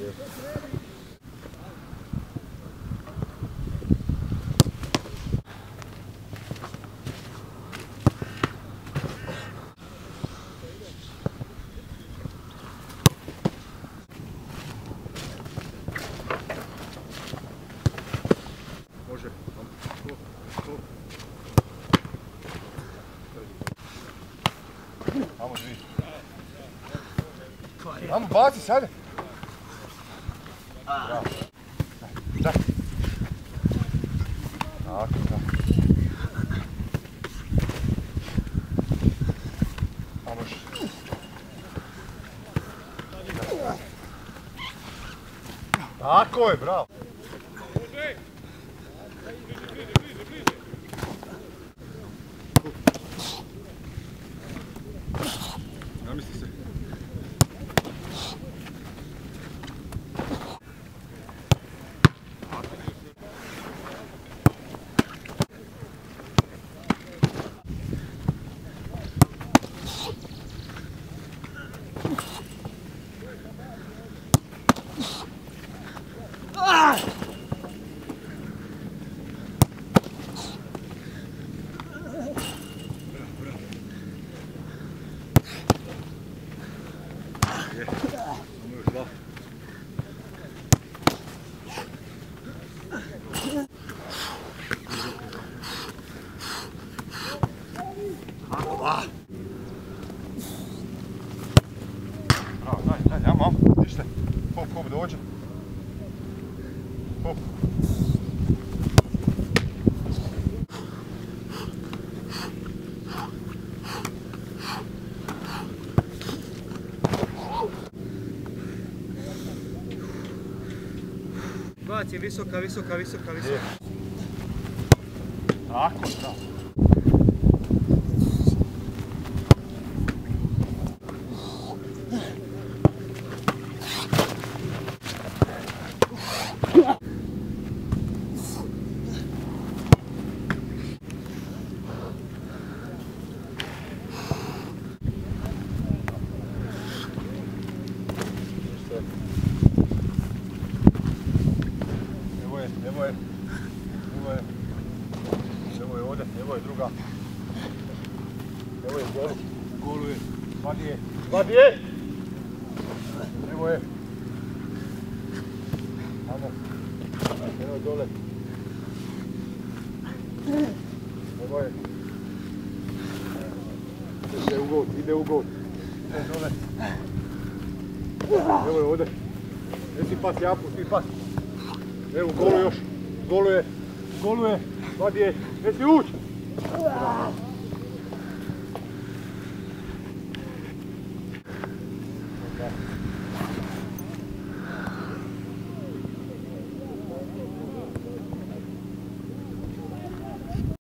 Može. Amo dvi. Amo baci sada. Bravo. Da. Tako, da. Amo još. Tako je, bravo. Namisli se. Bravo, daj, amo, ništa. Hop, dođe. Hop. Baci, visoka. Tako, bravo. Evo je ovdje, evo je druga. Evo je golu. Golu je. Vadije! Evo je. Amo. Evo je dole. Evo je. Ide u gol. Ide dole. Evo je ovdje. Nesi pas, ja pusti pas. Evo, golu još. Golu je. Vadije. Nesi ući.